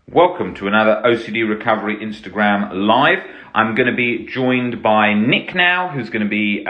Welcome to another OCD Recovery Instagram Live. I'm going to be joined by Nick now, who's going to be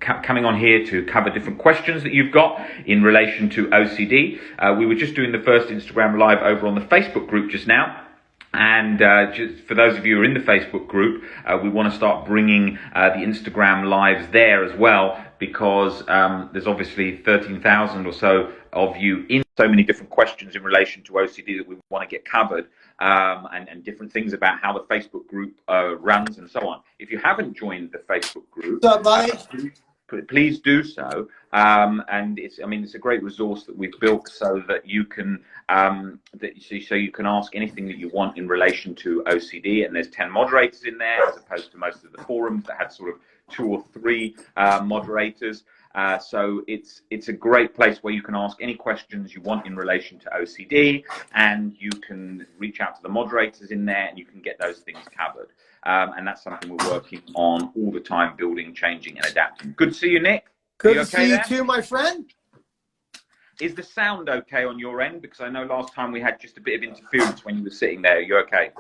coming on here to cover different questions that you've got in relation to OCD. We were just doing the first Instagram Live over on the Facebook group just now. And just for those of you who are in the Facebook group, we want to start bringing the Instagram lives there as well, because there's obviously 13,000 or so of you in so many different questions in relation to OCD that we want to get covered, and different things about how the Facebook group runs and so on. If you haven't joined the Facebook group, please do so. And it's a great resource that we've built so that you can so you can ask anything that you want in relation to OCD. And there's 10 moderators in there, as opposed to most of the forums that had sort of 2 or 3 moderators. So it's a great place where you can ask any questions you want in relation to OCD, and you can reach out to the moderators in there, and you can get those things covered. And that's something we're working on all the time, building, changing, and adapting. Good to see you, Nick. Good to see you too, my friend. Is the sound okay on your end? Because I know last time we had just a bit of interference when you were sitting there. Are you okay?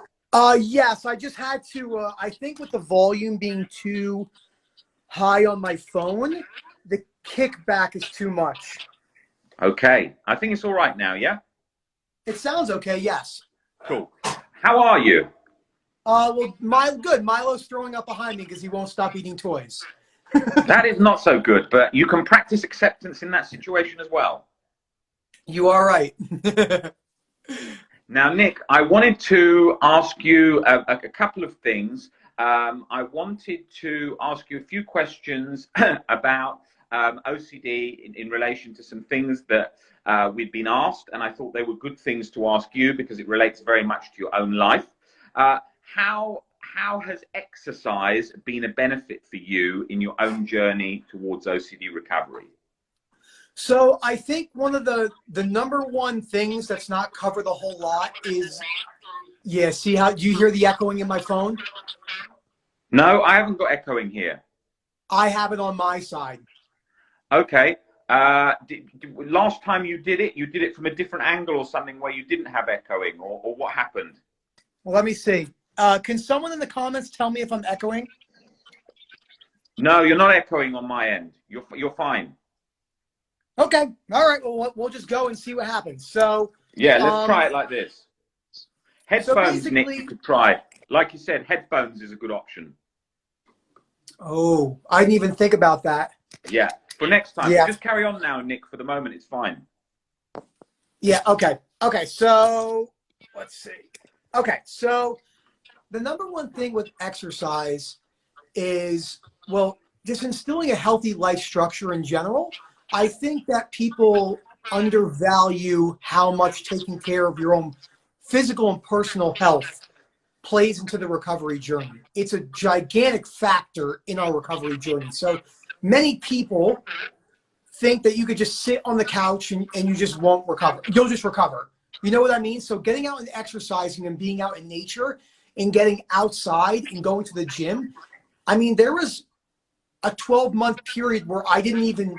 Yes, I just had to, I think with the volume being too high on my phone, the kickback is too much. Okay. I think it's all right now, yeah? It sounds okay, yes. Cool. How are you? Well, good. Milo's throwing up behind me because he won't stop eating toys. That is not so good, but you can practice acceptance in that situation as well. You are right. Now, Nick, I wanted to ask you a couple of things. I wanted to ask you a few questions about OCD in relation to some things that we'd been asked, and I thought they were good things to ask you because it relates very much to your own life. How has exercise been a benefit for you in your own journey towards OCD recovery? So I think one of the number one things that's not covered a whole lot is, yeah, see how, do you hear the echoing in my phone? No, I haven't got echoing here. I have it on my side. Okay. Last time you did it from a different angle or something where you didn't have echoing, or what happened? Well, let me see. Can someone in the comments tell me if I'm echoing? No, you're not echoing on my end. You're fine. Okay. All right. Well, we'll just go and see what happens. So yeah, let's try it like this. Headphones, so Nick, you could try. Like you said, headphones is a good option. Oh, I didn't even think about that. Yeah. For next time. Yeah. Just carry on now, Nick. For the moment, it's fine. Yeah. Okay. Okay. So let's see. Okay. So the number one thing with exercise is, well, just instilling a healthy life structure in general. I think that people undervalue how much taking care of your own physical and personal health plays into the recovery journey. It's a gigantic factor in our recovery journey. So many people think that you could just sit on the couch and you just won't recover. You'll just recover. You know what I mean? So getting out and exercising and being out in nature and getting outside and going to the gym. I mean, there was a 12-month period where I didn't even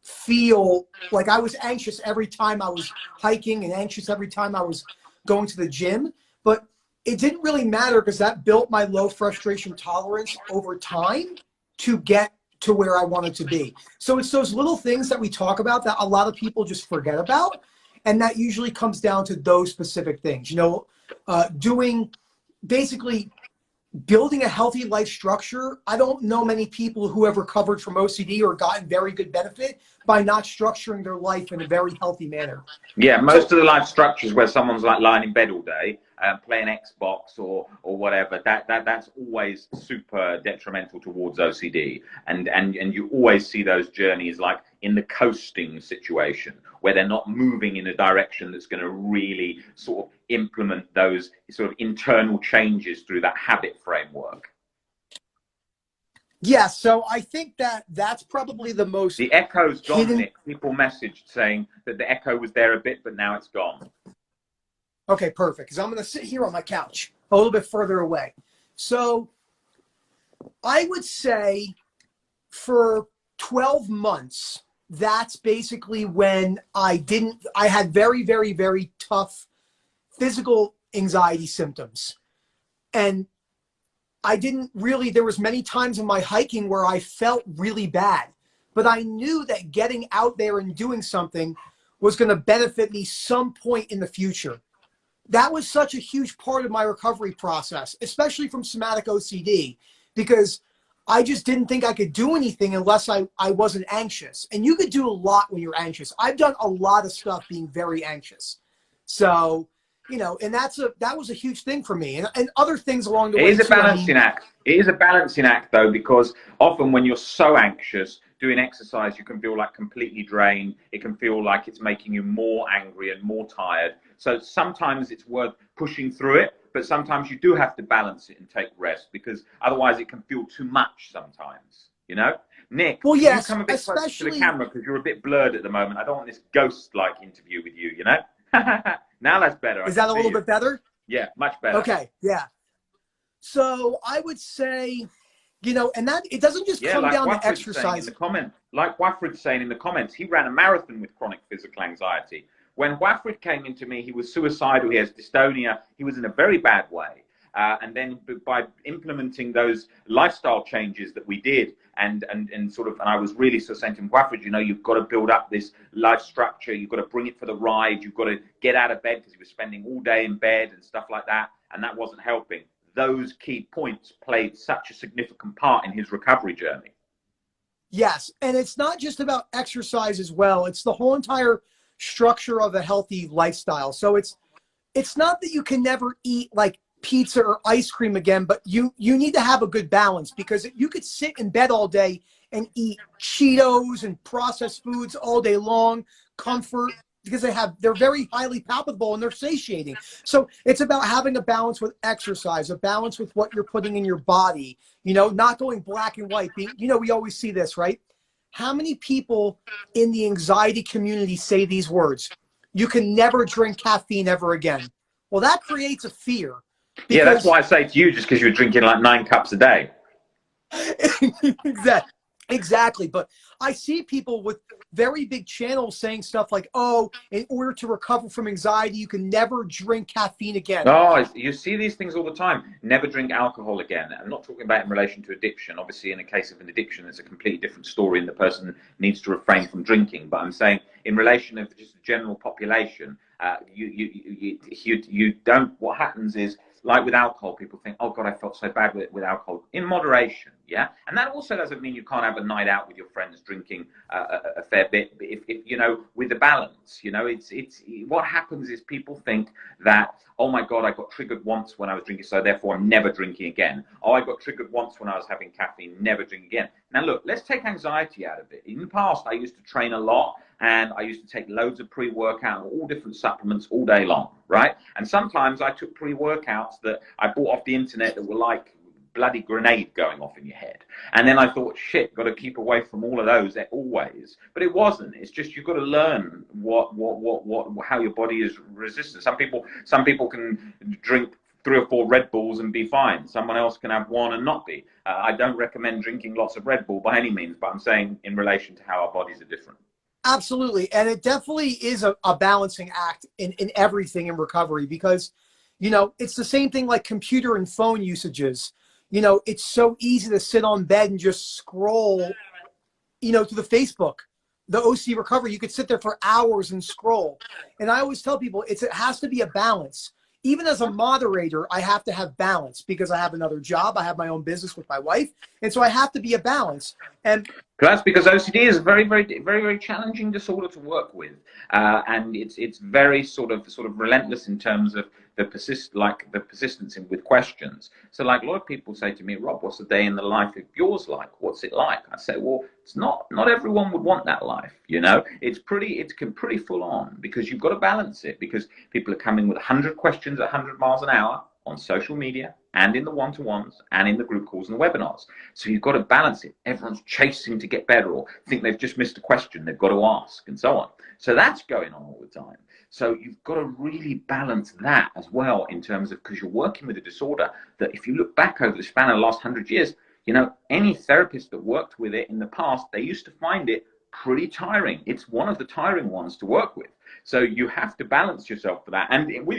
feel like I was anxious every time I was hiking and anxious every time I was going to the gym. But it didn't really matter because that built my low frustration tolerance over time to get to where I wanted to be. So it's those little things that we talk about that a lot of people just forget about. And that usually comes down to those specific things, you know, basically building a healthy life structure. I don't know many people who have recovered from OCD or gotten very good benefit by not structuring their life in a very healthy manner. Yeah, most of the life structures where someone's like lying in bed all day, playing Xbox or whatever, that's always super detrimental towards OCD. And you always see those journeys like in the coasting situation where they're not moving in a direction that's going to really sort of implement those sort of internal changes through that habit framework. Yeah, so I think that that's probably the most... The echo's gone, Nick. People messaged saying that the echo was there a bit, but now it's gone. Okay, perfect. Because I'm going to sit here on my couch a little bit further away. So I would say for 12 months, that's basically when I had very, very, very tough physical anxiety symptoms. And I didn't really, there was many times in my hiking where I felt really bad, but I knew that getting out there and doing something was going to benefit me some point in the future. That was such a huge part of my recovery process, especially from somatic OCD, because I just didn't think I could do anything unless I wasn't anxious. And you could do a lot when you're anxious. I've done a lot of stuff being very anxious. So, you know, and that was a huge thing for me, and other things along the way. It is a balancing act. It is a balancing act, though, because often when you're so anxious, doing exercise, you can feel like completely drained. It can feel like it's making you more angry and more tired. So sometimes it's worth pushing through it, but sometimes you do have to balance it and take rest, because otherwise it can feel too much sometimes, you know? Nick, well, yes, can you come a bit closer to the camera, because you're a bit blurred at the moment. I don't want this ghost-like interview with you, you know? Now that's better. Is that a little bit better? Yeah, much better. Okay, yeah. So I would say, you know, and that it doesn't just come down to exercise. Like Waffred's saying in the comments, he ran a marathon with chronic physical anxiety. When Waffred came into me, he was suicidal, he has dystonia, he was in a very bad way. And then by implementing those lifestyle changes that we did, and I was really sort of saying to him, Waffred, you know, you've got to build up this life structure, you've got to bring it for the ride, you've got to get out of bed, because he was spending all day in bed and stuff like that, and that wasn't helping. Those key points played such a significant part in his recovery journey. Yes, and it's not just about exercise as well. It's the whole entire structure of a healthy lifestyle. So it's not that you can never eat like pizza or ice cream again, but you need to have a good balance, because you could sit in bed all day and eat Cheetos and processed foods all day long, comfort, because they're very highly palatable and they're satiating. So it's about having a balance with exercise, a balance with what you're putting in your body, you know, not going black and white. You know, we always see this, right? How many people in the anxiety community say these words? You can never drink caffeine ever again. Well, that creates a fear. Yeah, that's why I say to you, just because you're drinking like 9 cups a day. Exactly. But I see people with very big channels saying stuff like, oh, in order to recover from anxiety, you can never drink caffeine again. Oh, you see these things all the time. Never drink alcohol again. I'm not talking about in relation to addiction. Obviously, in a case of an addiction, it's a completely different story, and the person needs to refrain from drinking. But I'm saying in relation to just the general population, you don't, what happens is, like with alcohol, people think, oh God, I felt so bad with alcohol. In moderation, yeah? And that also doesn't mean you can't have a night out with your friends drinking a fair bit, but if you know, with the balance, you know, it's what happens is people think that, oh my God, I got triggered once when I was drinking, so therefore I'm never drinking again. Oh, I got triggered once when I was having caffeine, never drink again. Now look, let's take anxiety out of it. In the past, I used to train a lot, and I used to take loads of pre-workout, all different supplements all day long, right? And sometimes I took pre-workouts that I bought off the internet that were like bloody grenade going off in your head. And then I thought, shit, got to keep away from all of those always. But it wasn't. It's just you've got to learn how your body is resistant. Some people can drink 3 or 4 Red Bulls and be fine. Someone else can have one and not be. I don't recommend drinking lots of Red Bull by any means, but I'm saying in relation to how our bodies are different. Absolutely. And it definitely is a balancing act in everything in recovery, because, you know, it's the same thing like computer and phone usages. You know, it's so easy to sit on bed and just scroll, you know, to the Facebook, the OC recovery. You could sit there for hours and scroll. And I always tell people it has to be a balance. Even as a moderator, I have to have balance, because I have another job. I have my own business with my wife. And so I have to be a balance. And that's because OCD is a very, very, very, very challenging disorder to work with, and it's very sort of relentless in terms of the persistence with questions. So, like a lot of people say to me, Rob, what's a day in the life of yours like? What's it like? I say, well, it's not everyone would want that life, you know. It's pretty full on, because you've got to balance it, because people are coming with 100 questions at 100 miles an hour on social media, and in the one-to-ones, and in the group calls and the webinars. So you've got to balance it. Everyone's chasing to get better, or think they've just missed a question they've got to ask, and so on. So that's going on all the time. So you've got to really balance that as well, in terms of, because you're working with a disorder that, if you look back over the span of the last 100 years, you know, any therapist that worked with it in the past, they used to find it pretty tiring. It's one of the tiring ones to work with. So you have to balance yourself for that. And with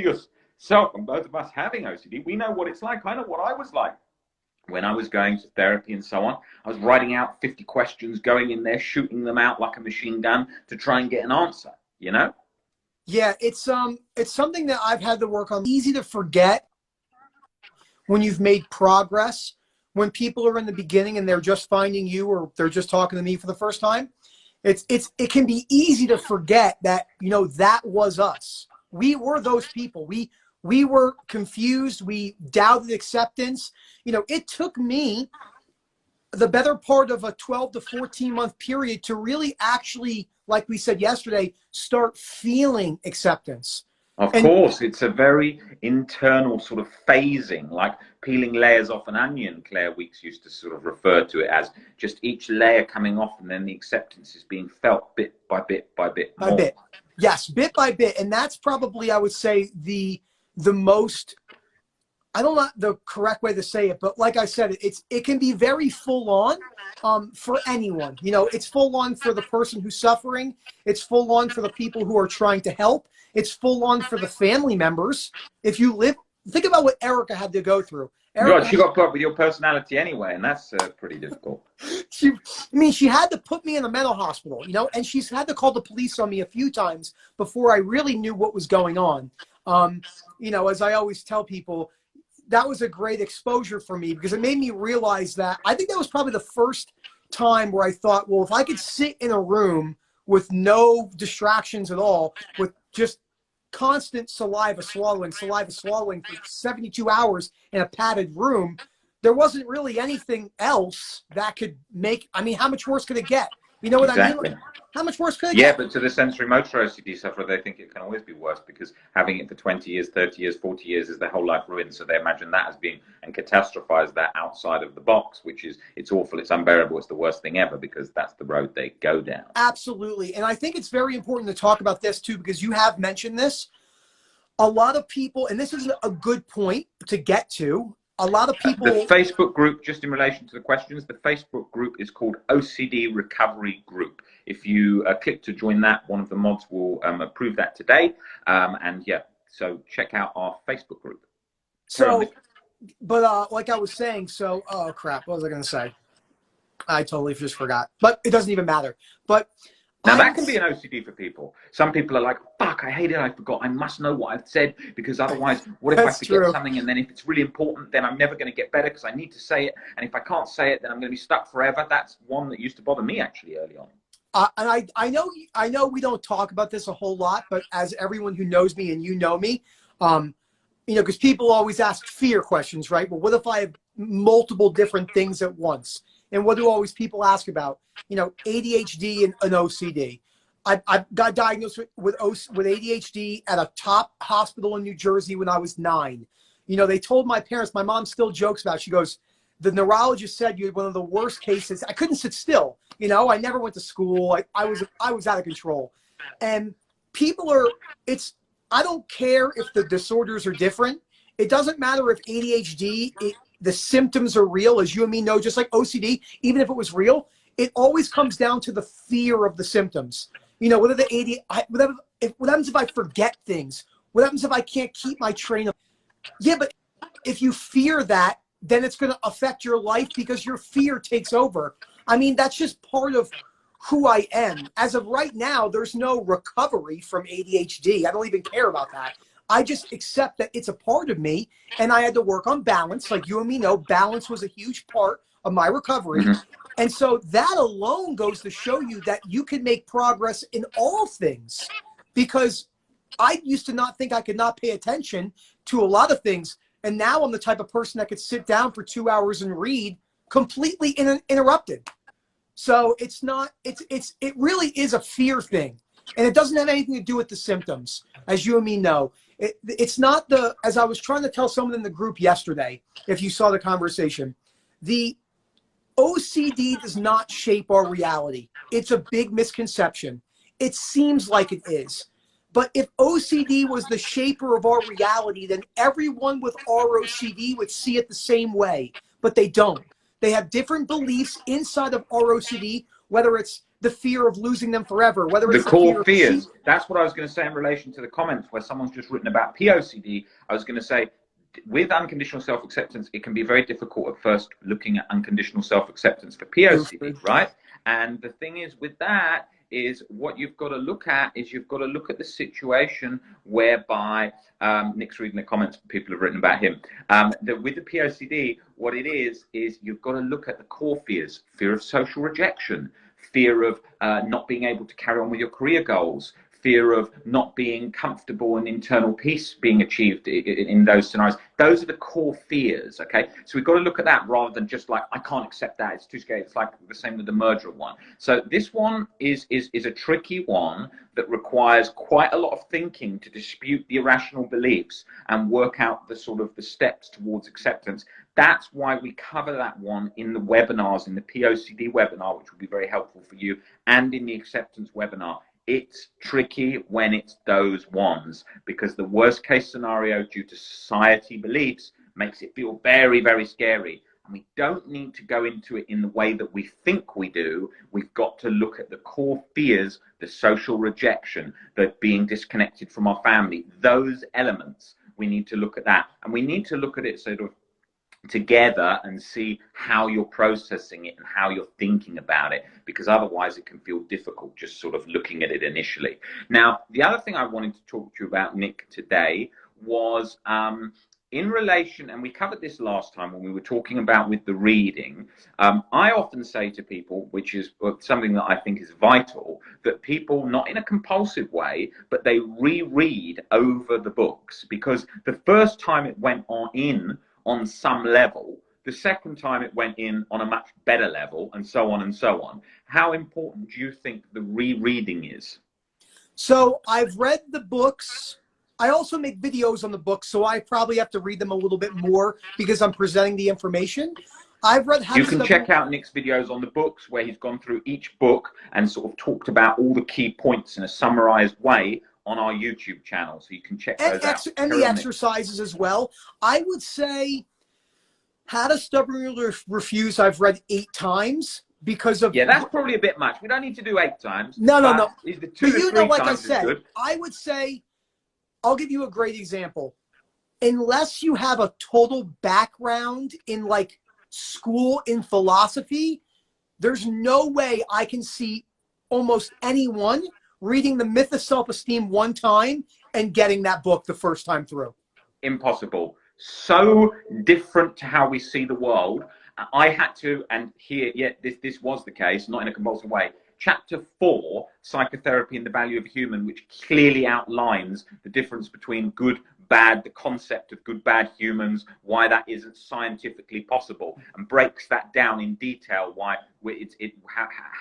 So, and both of us having OCD, we know what it's like. I know what I was like when I was going to therapy and so on. I was writing out 50 questions, going in there, shooting them out like a machine gun to try and get an answer, you know? Yeah, it's something that I've had to work on. Easy to forget when you've made progress. When people are in the beginning and they're just finding you, or they're just talking to me for the first time, it can be easy to forget that, you know, that was us. We were those people. We were confused. We doubted acceptance. You know, it took me the better part of a 12 to 14 month period to really actually, like we said yesterday, start feeling acceptance. Of And course, it's a very internal sort of phasing, like peeling layers off an onion. Claire Weeks used to sort of refer to it as just each layer coming off, and then the acceptance is being felt bit by bit by bit by more. bit. Yes, bit by bit. And that's probably, I would say, the most, I don't know the correct way to say it, but like I said, it can be very full on for anyone. You know, it's full on for the person who's suffering. It's full on for the people who are trying to help. It's full on for the family members. If you live, think about what Erica had to go through. God, she got put up with your personality anyway, and that's pretty difficult. She had to put me in a mental hospital, you know, and she's had to call the police on me a few times before I really knew what was going on. You know, as I always tell people, that was a great exposure for me because it made me realize that I think that was probably the first time where I thought, well, if I could sit in a room with no distractions at all, with just constant saliva swallowing for 72 hours in a padded room, there wasn't really anything else that could make, I mean, how much worse could it get? You know what Exactly. I mean? How much worse could it Yeah, get? but to the sensory motor OCD sufferer, they think it can always be worse because having it for 20 years, 30 years, 40 years is their whole life ruined. So they imagine that as being, and catastrophize that outside of the box, which is, it's awful, it's unbearable, it's the worst thing ever because that's the road they go down. Absolutely. And I think it's very important to talk about this too, because you have mentioned this. A lot of people, and this is a good point to get to, a lot of people... The Facebook group, just in relation to the questions, the Facebook group is called OCD Recovery Group. If you click to join that, one of the mods will approve that today. And yeah, so check out our Facebook group. So, but like I was saying, so, oh crap, what was I going to say? I totally just forgot, but it doesn't even matter. But now that can be an OCD for people. Some people are like, fuck, I hate it, I forgot. I must know what I've said because otherwise, what if I forget something? And then if it's really important, then I'm never going to get better because I need to say it. And if I can't say it, then I'm going to be stuck forever. That's one that used to bother me actually early on. And I know we don't talk about this a whole lot, but as everyone who knows me and you know me, you know, because people always ask fear questions, right? Well, what if I have multiple different things at once? And what do always people ask about? You know, ADHD and an OCD. I got diagnosed with ADHD at a top hospital in New Jersey when I was 9. You know, they told my parents, my mom still jokes about it. She goes, the neurologist said you had one of the worst cases. I couldn't sit still. You know, I never went to school. I was out of control. And people are, I don't care if the disorders are different. It doesn't matter if ADHD, the symptoms are real, as you and me know, just like OCD, even if it was real, it always comes down to the fear of the symptoms. You know, what happens if I forget things? What happens if I can't keep my train of... Yeah, but if you fear that, then it's going to affect your life because your fear takes over. I mean, that's just part of who I am. As of right now, there's no recovery from ADHD. I don't even care about that. I just accept that it's a part of me, and I had to work on balance. Like you and me know, balance was a huge part of my recovery. Mm-hmm. And so that alone goes to show you that you can make progress in all things, because I used to not think I could not pay attention to a lot of things. And now I'm the type of person that could sit down for 2 hours and read completely uninterrupted. So it's not, it really is a fear thing. And it doesn't have anything to do with the symptoms, as you and me know. It's not as I was trying to tell someone in the group yesterday, if you saw the conversation, the OCD does not shape our reality. It's a big misconception. It seems like it is. But if OCD was the shaper of our reality, then everyone with our OCD would see it the same way. But they don't. They have different beliefs inside of our OCD, whether it's the fear of losing them forever, whether The it's the fear core of fears. That's what I was going to say in relation to the comments where someone's just written about POCD. I was going to say, with unconditional self-acceptance, it can be very difficult at first looking at unconditional self-acceptance for POCD, right? And the thing is with that is what you've got to look at is you've got to look at the situation whereby Nick's reading the comments people have written about him. With the POCD, what it is you've got to look at the core fears: fear of social rejection, fear of not being able to carry on with your career goals, fear of not being comfortable and internal peace being achieved in those scenarios. Those are the core fears, okay? So we've got to look at that rather than just like, I can't accept that, it's too scary. It's like the same with the murderer one. So this one is a tricky one that requires quite a lot of thinking to dispute the irrational beliefs and work out the sort of the steps towards acceptance. That's why we cover that one in the webinars, in the POCD webinar, which will be very helpful for you, and in the acceptance webinar. It's tricky when it's those ones, because the worst case scenario due to society beliefs makes it feel very, very scary. And we don't need to go into it in the way that we think we do. We've got to look at the core fears, the social rejection, the being disconnected from our family, those elements. We need to look at that. And we need to look at it sort of together and see how you're processing it and how you're thinking about it, because otherwise it can feel difficult just sort of looking at it initially. Now, the other thing I wanted to talk to you about, Nick, today was in relation, and we covered this last time when we were talking about with the reading, I often say to people, which is something that I think is vital, that people, not in a compulsive way, but they reread over the books, because the first time it went on some level, the second time it went in on a much better level, and so on and so on. How important do you think the rereading is? So I've read the books. I also make videos on the books, so I probably have to read them a little bit more because I'm presenting the information. I've read how you can check out Nick's videos on the books where he's gone through each book and sort of talked about all the key points in a summarized way on our YouTube channel, so you can check those out. And the exercises as well. I would say How to Stubbornly Refuse I've read 8 times because of... Yeah, that's probably a bit much. We don't need to do 8 times. No. Is the 2 but to 3 like times I said, good? I would say, I'll give you a great example. Unless you have a total background in like school in philosophy, there's no way I can see almost anyone reading The Myth of Self-Esteem 1 time and getting that book the first time through. Impossible. So different to how we see the world. I had to, and here, this was the case, not in a compulsive way. Chapter 4, Psychotherapy and the Value of Human, which clearly outlines the difference between good, bad, the concept of good, bad humans, why that isn't scientifically possible, and breaks that down in detail, why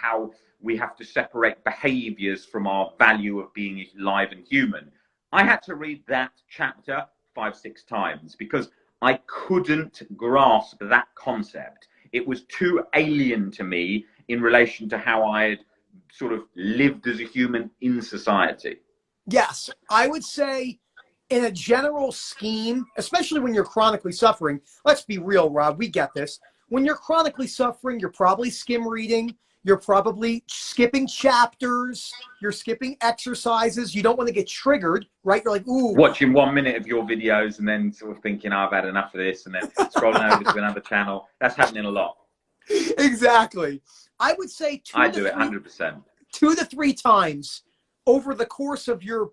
how we have to separate behaviors from our value of being alive and human. I had to read that chapter 5-6 times because I couldn't grasp that concept. It was too alien to me in relation to how I had sort of lived as a human in society. Yes, I would say in a general scheme, especially when you're chronically suffering, let's be real, Rob, we get this. When you're chronically suffering, you're probably skim reading. You're probably skipping chapters. You're skipping exercises. You don't want to get triggered, right? You're like, ooh. Watching 1 minute of your videos and then sort of thinking, oh, I've had enough of this, and then scrolling over to another channel. That's happening a lot. Exactly. I would say I do it 100%. 2 to 3 times over the course of your,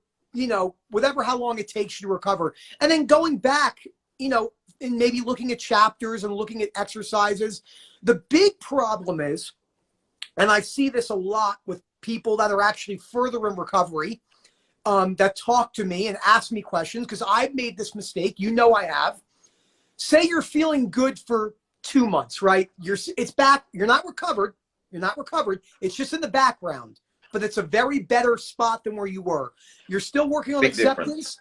whatever, how long it takes you to recover. And then going back, and maybe looking at chapters and looking at exercises. The big problem is, and I see this a lot with people that are actually further in recovery, that talk to me and ask me questions, because I've made this mistake. I have. Say you're feeling good for 2 months, right? It's back. You're not recovered. You're not recovered. It's just in the background, but it's a very better spot than where you were. You're still working on acceptance.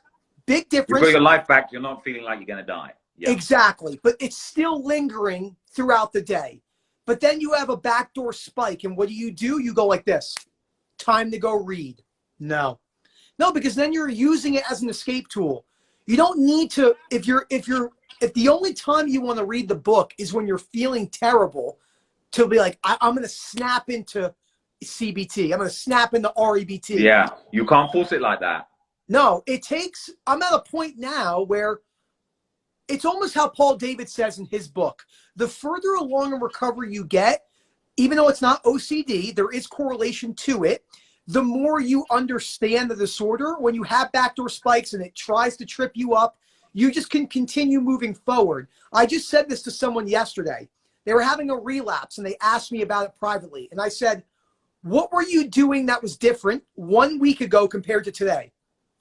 Big difference. You've got your life back. You're not feeling like you're going to die. Yeah. Exactly. But it's still lingering throughout the day. But then you have a backdoor spike, and what do? You go like this. Time to go read. No, because then you're using it as an escape tool. You don't need to, if the only time you want to read the book is when you're feeling terrible, to be like, I'm going to snap into CBT. I'm going to snap into REBT. Yeah, you can't force it like that. No, it takes, I'm at a point now where it's almost how Paul David says in his book. The further along in recovery you get, even though it's not OCD, there is correlation to it. The more you understand the disorder, when you have backdoor spikes and it tries to trip you up, you just can continue moving forward. I just said this to someone yesterday. They were having a relapse and they asked me about it privately. And I said, what were you doing that was different 1 week ago compared to today?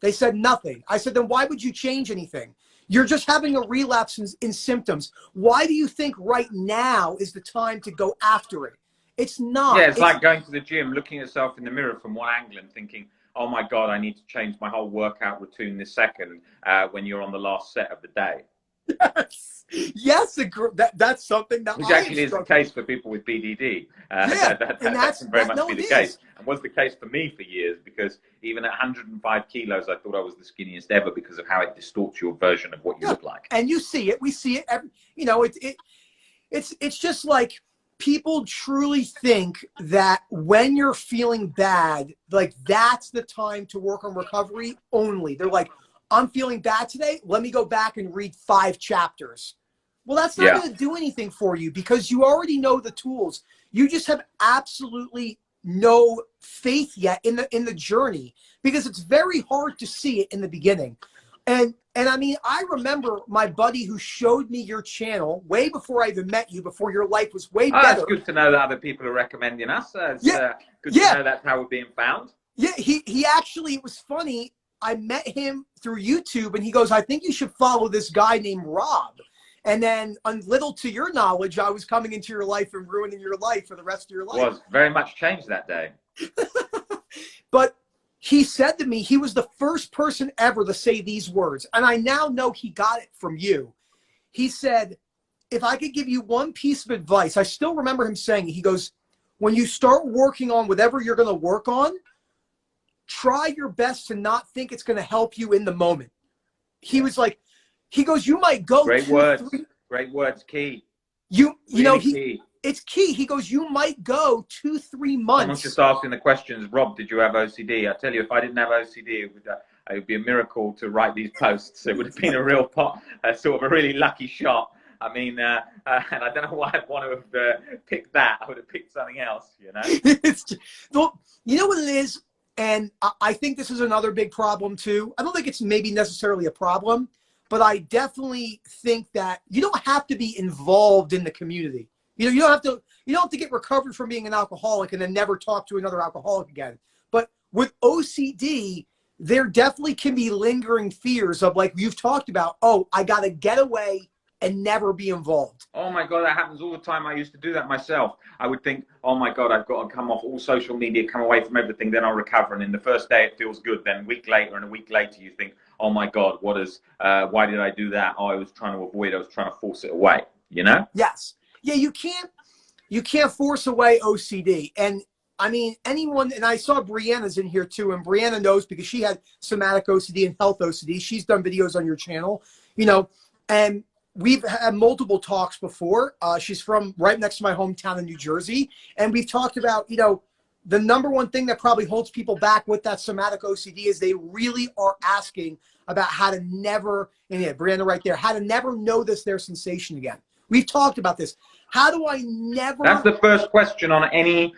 They said nothing. I said, then why would you change anything? You're just having a relapse in symptoms. Why do you think right now is the time to go after it? It's not. Yeah, it's like going to the gym, looking at yourself in the mirror from one angle and thinking, oh my God, I need to change my whole workout routine this second when you're on the last set of the day. Yes, yes, that's something that which actually is the case for people with BDD. Yeah, that's very much be the case, and was the case for me for years, because even at 105 kilos, I thought I was the skinniest ever because of how it distorts your version of what you look like. And you see it, we see it. You know, it's just like people truly think that when you're feeling bad, like that's the time to work on recovery only. They're like, I'm feeling bad today. Let me go back and read 5 chapters. Well, that's not going to do anything for you because you already know the tools. You just have absolutely no faith yet in the journey because it's very hard to see it in the beginning. And I mean, I remember my buddy who showed me your channel way before I even met you, before your life was way better. It's good to know that other people are recommending us. It's good to know that's how we're being found. Yeah, he actually, it was funny. I met him through YouTube and he goes, I think you should follow this guy named Rob. And then, little to your knowledge, I was coming into your life and ruining your life for the rest of your life. Was very much changed that day. But he said to me, he was the first person ever to say these words. And I now know he got it from you. He said, if I could give you one piece of advice, I still remember him saying it. He goes, when you start working on whatever you're going to work on, try your best to not think it's going to help you in the moment. He was like, he goes, you might go great words, key. You really know, key. It's key. He goes, you might go 2-3 months. Someone's just asking the questions, Rob, did you have OCD? I tell you, if I didn't have OCD, it would be a miracle to write these posts. It would have been a real sort of a really lucky shot. I mean, and I don't know why I'd want to have picked that. I would have picked something else, you know? You know what it is? And I think this is another big problem too. I don't think it's maybe necessarily a problem, but I definitely think that you don't have to be involved in the community. You know, you don't have to get recovered from being an alcoholic and then never talk to another alcoholic again. But with OCD, there definitely can be lingering fears of, like you've talked about, oh, I got to get away and never be involved. Oh my God, that happens all the time. I used to do that myself. I would think, oh my God, I've got to come off all social media, come away from everything, then I'll recover. And in the first day, it feels good. Then a week later and a week later, you think, oh my God, why did I do that? Oh, I was trying to avoid, I was trying to force it away, you know? Yes. Yeah, you can't force away OCD. And I mean, anyone, and I saw Brianna's in here too, and Brianna knows because she had somatic OCD and health OCD. She's done videos on your channel, you know, and we've had multiple talks before. She's from right next to my hometown in New Jersey. And we've talked about, you know, the number one thing that probably holds people back with that somatic OCD is they really are asking about how to never, and yeah, Brianna right there, how to never notice their sensation again. We've talked about this. How do I never? That's the first question on any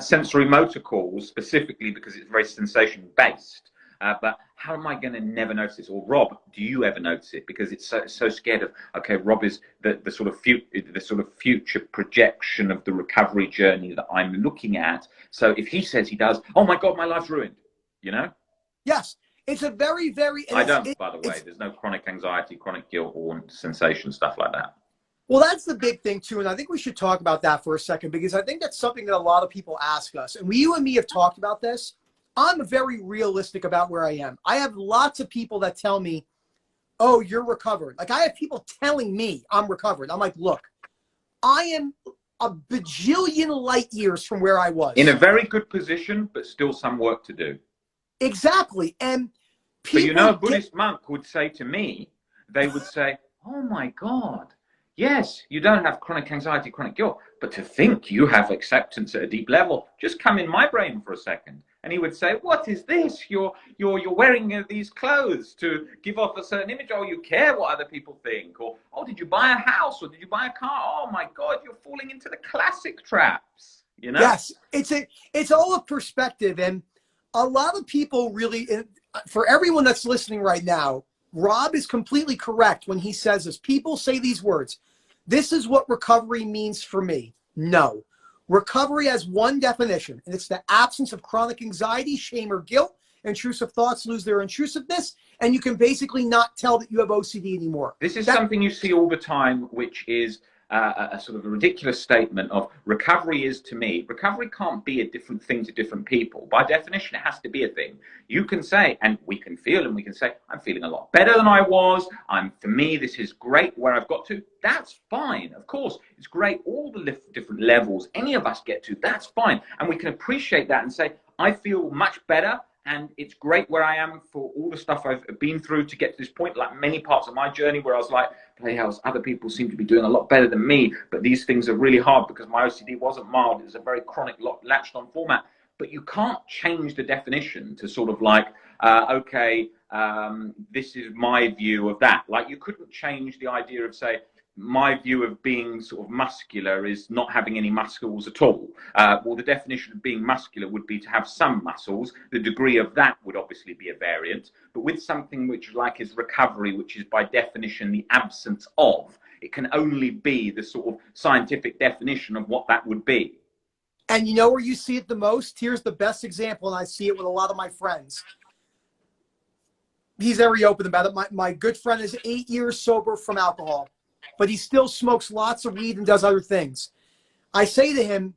sensory motor calls, specifically because it's very sensation based. But how am I going to never notice this? Or Rob, do you ever notice it? Because it's so scared of, okay, Rob is the sort of future projection of the recovery journey that I'm looking at. So if he says he does, oh my God, my life's ruined, you know? Yes. It's a very, very... I don't, by the way. There's no chronic anxiety, chronic guilt, or sensation, stuff like that. Well, that's the big thing too. And I think we should talk about that for a second, because I think that's something that a lot of people ask us. And you and me have talked about this. I'm very realistic about where I am. I have lots of people that tell me, oh, you're recovered. Like I have people telling me I'm recovered. I'm like, look, I am a bajillion light years from where I was. In a very good position, but still some work to do. Exactly. And people, but you know, a Buddhist monk would say to me, they would say, oh my God, Yes, you don't have chronic anxiety, chronic guilt, but to think you have acceptance at a deep level, just come in my brain for a second. And he would say, what is this? You're wearing these clothes to give off a certain image. Oh, you care what other people think. Or, oh, did you buy a house? Or did you buy a car? Oh, my God, you're falling into the classic traps, you know? Yes, it's all a perspective. And a lot of people really, for everyone that's listening right now, Rob is completely correct when he says this. People say these words. This is what recovery means for me. No. Recovery has one definition, and it's the absence of chronic anxiety, shame, or guilt. Intrusive thoughts lose their intrusiveness, and you can basically not tell that you have OCD anymore. This is something you see all the time, which is a sort of a ridiculous statement of recovery is to me. Recovery can't be a different thing to different people. By definition, it has to be a thing. You can say, and we can feel, and we can say, I'm feeling a lot better than I was. For me, this is great where I've got to. That's fine. Of course, it's great. All the different levels any of us get to, that's fine. And we can appreciate that and say, I feel much better. And it's great where I am for all the stuff I've been through to get to this point, like many parts of my journey where I was like, hey, other people seem to be doing a lot better than me, but these things are really hard because my OCD wasn't mild. It was a very chronic, latched on format. But you can't change the definition to sort of like, this is my view of that. Like you couldn't change the idea of, say, my view of being sort of muscular is not having any muscles at all. Well, the definition of being muscular would be to have some muscles. The degree of that would obviously be a variant. But with something which like is recovery, which is by definition the absence of, it can only be the sort of scientific definition of what that would be. And you know where you see it the most? Here's the best example, and I see it with a lot of my friends. He's very open about it. My good friend is 8 years sober from alcohol, but he still smokes lots of weed and does other things. I say to him,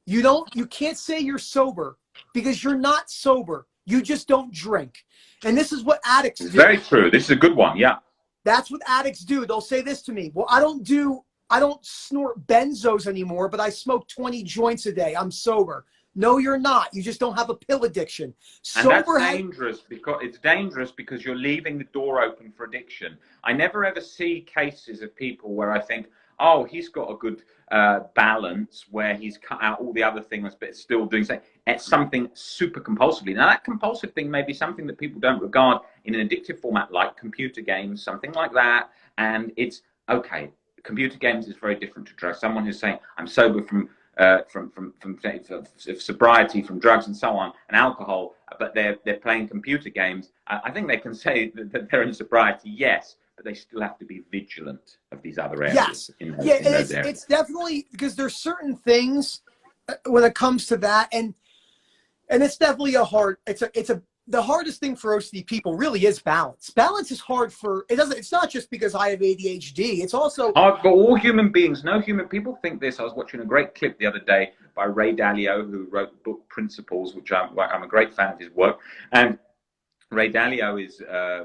you can't say you're sober because you're not sober. You just don't drink. And this is what addicts do. Very true. This is a good one. Yeah. That's what addicts do. They'll say this to me. Well, I don't snort benzos anymore, but I smoke 20 joints a day. I'm sober. No, you're not. You just don't have a pill addiction. And that's dangerous because it's dangerous because you're leaving the door open for addiction. I never ever see cases of people where I think, oh, he's got a good balance where he's cut out all the other things but still doing something super compulsively. Now, that compulsive thing may be something that people don't regard in an addictive format like computer games, something like that. And it's okay. Computer games is very different to drugs. Someone who's saying, I'm sober from sobriety, from drugs and so on, and alcohol, but they're playing computer games. I think they can say that they're in sobriety, yes, but they still have to be vigilant of these other areas. Yes, it's definitely because there's certain things when it comes to that, and it's definitely the hardest thing for OCD people really is balance. Balance is hard it's not just because I have ADHD. It's also hard for all human beings. No human people think this. I was watching a great clip the other day by Ray Dalio, who wrote the book Principles, which I'm a great fan of his work. And Ray Dalio is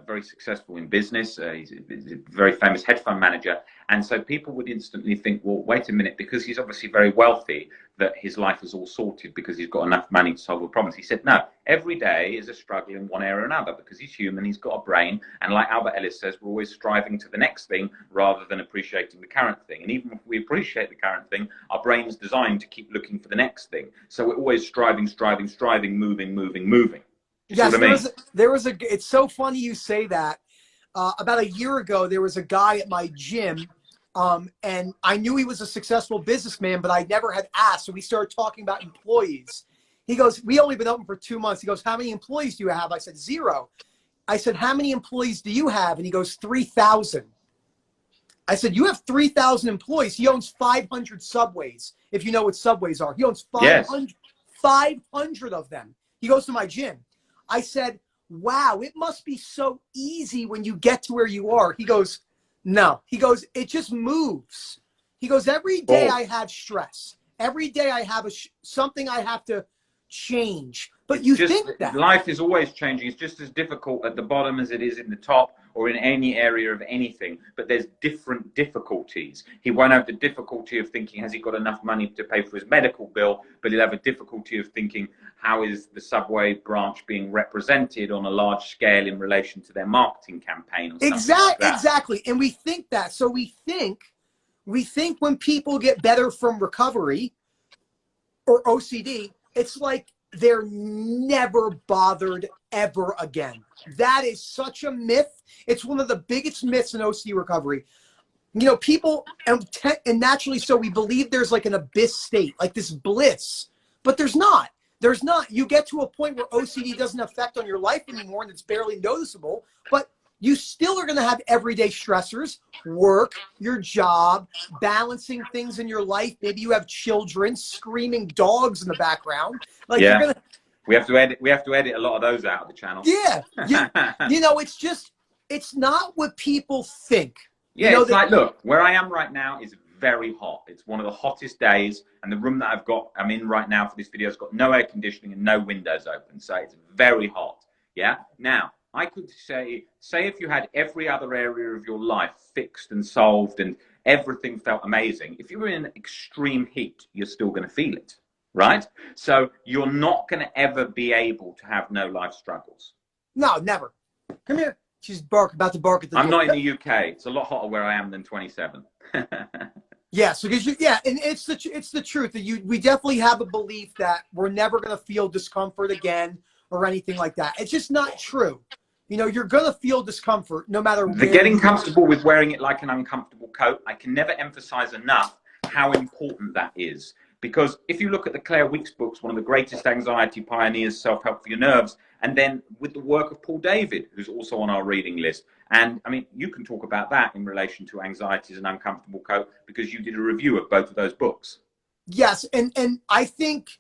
very successful in business. He's a very famous hedge fund manager. And so people would instantly think, well, wait a minute, because he's obviously very wealthy, that his life is all sorted because he's got enough money to solve all problems. He said, no, every day is a struggle in one area or another because he's human, he's got a brain. And like Albert Ellis says, we're always striving to the next thing rather than appreciating the current thing. And even if we appreciate the current thing, our brain's designed to keep looking for the next thing. So we're always striving, moving. Yes, it's so funny you say that. About a year ago, there was a guy at my gym, and I knew he was a successful businessman, but I never had asked. So we started talking about employees. He goes, we only been open for 2 months. He goes, how many employees do you have? I said, 0. I said, how many employees do you have? And he goes, 3,000. I said, you have 3,000 employees. He owns 500 Subways, if you know what Subways are. He owns 500 of them. He goes to my gym. I said, wow, it must be so easy when you get to where you are. He goes, no. He goes, it just moves. He goes, every day I have stress. Every day I have something I have to change. But you think that life is always changing. It's just as difficult at the bottom as it is in the top or in any area of anything. But there's different difficulties. He won't have the difficulty of thinking, has he got enough money to pay for his medical bill? But he'll have a difficulty of thinking, how is the Subway branch being represented on a large scale in relation to their marketing campaign? Or something like that. Exactly. And we think that. So we think we think when people get better from recovery or OCD, it's like they're never bothered ever again. That is such a myth. It's one of the biggest myths in OCD recovery. You know, people, and naturally so, we believe there's like an abyss state, like this bliss, but there's not. There's not. You get to a point where OCD doesn't affect on your life anymore and it's barely noticeable, but you still are going to have everyday stressors, work, your job, balancing things in your life. Maybe you have children, screaming dogs in the background. Like Yeah. you're going to, we have to edit a lot of those out of the channel. yeah. You know, it's just, it's not what people think. Yeah, you know, it's like, look, where I am right now is very hot. It's one of the hottest days, and the room that I'm in right now for this video has got no air conditioning and no windows open, so it's very hot. Yeah. Now, I could say if you had every other area of your life fixed and solved and everything felt amazing, if you were in extreme heat, you're still going to feel it, right? So you're not going to ever be able to have no life struggles. No, never. Come here. She's about to bark at the door. I'm not in the UK. It's a lot hotter where I am than 27. Yeah, so because and it's the truth that we definitely have a belief that we're never going to feel discomfort again or anything like that. It's just not true. You know, you're going to feel discomfort no matter what. Getting comfortable with wearing it like an uncomfortable coat, I can never emphasize enough how important that is. Because if you look at the Claire Weeks books, one of the greatest anxiety pioneers, Self-Help for Your Nerves, and then with the work of Paul David, who's also on our reading list. And I mean, you can talk about that in relation to Anxiety as an Uncomfortable Coat, because you did a review of both of those books. Yes, and I think,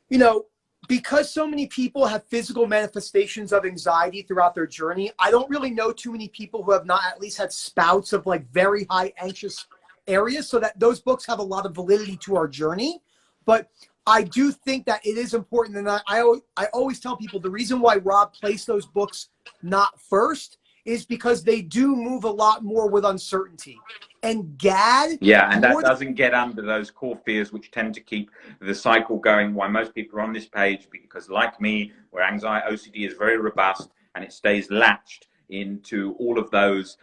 you know, because so many people have physical manifestations of anxiety throughout their journey, I don't really know too many people who have not at least had spouts of like very high anxious areas, so that those books have a lot of validity to our journey. But I do think that it is important, and I always tell people the reason why Rob placed those books not first is because they do move a lot more with uncertainty. And GAD... Yeah, and that doesn't get under those core fears which tend to keep the cycle going, why most people are on this page, because like me, where anxiety, OCD is very robust, and it stays latched into all of those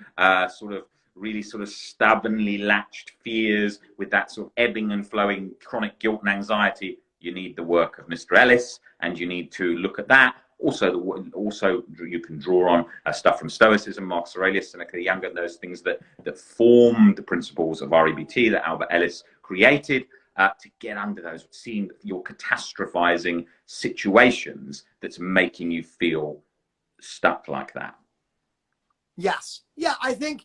really stubbornly latched fears with that sort of ebbing and flowing chronic guilt and anxiety. You need the work of Mr. Ellis, and you need to look at that. Also, you can draw on stuff from Stoicism, Marcus Aurelius, Seneca the Younger, those things that form the principles of REBT that Albert Ellis created to get under those, seeing that you're catastrophizing situations that's making you feel stuck like that. Yes. Yeah, I think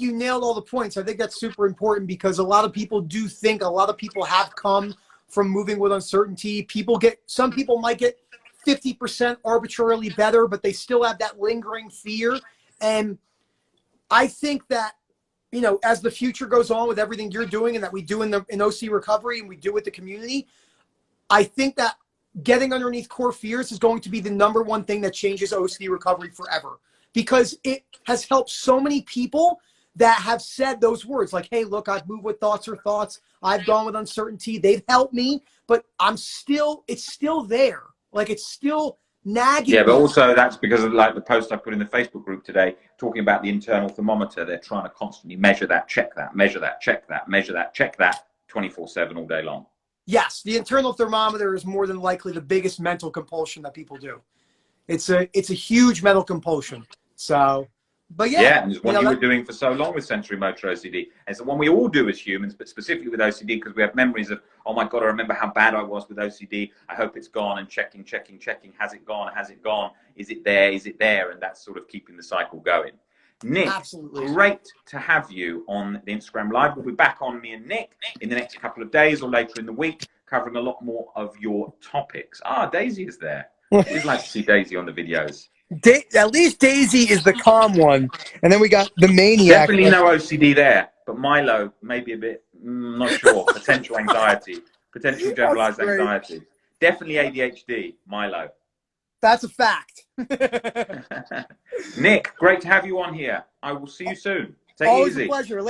you nailed all the points. I think that's super important because a lot of people do think, a lot of people have come from moving with uncertainty. Some people might get 50% arbitrarily better, but they still have that lingering fear. And I think that, you know, as the future goes on with everything you're doing and that we do in OC recovery and we do with the community, I think that getting underneath core fears is going to be the #1 thing that changes OCD recovery forever, because it has helped so many people that have said those words like, hey, look, I've moved with thoughts. I've gone with uncertainty. They've helped me, but it's still there. Like, it's still nagging. Yeah, but also that's because of like the post I put in the Facebook group today, talking about the internal thermometer. They're trying to constantly measure that, check that, measure that, check that, measure that, check that, 24/7 all day long. Yes, the internal thermometer is more than likely the biggest mental compulsion that people do. It's a huge mental compulsion. So, but yeah. Yeah, and it's what you were doing for so long with sensory motor OCD. It's the one we all do as humans, but specifically with OCD, because we have memories of, oh my God, I remember how bad I was with OCD. I hope it's gone, and checking. Has it gone? Has it gone? Is it there? Is it there? And that's sort of keeping the cycle going. Nick, absolutely great to have you on the Instagram Live. We'll be back on, me and Nick, in the next couple of days or later in the week, covering a lot more of your topics. Daisy is there. We'd like to see Daisy on the videos. At least Daisy is the calm one, and then we got the maniac. Definitely no OCD there, but Milo maybe a bit, not sure. Potential anxiety, potential generalized anxiety. Definitely ADHD, Milo. That's a fact. Nick, great to have you on here. I will see you soon. Take it easy. Always a pleasure.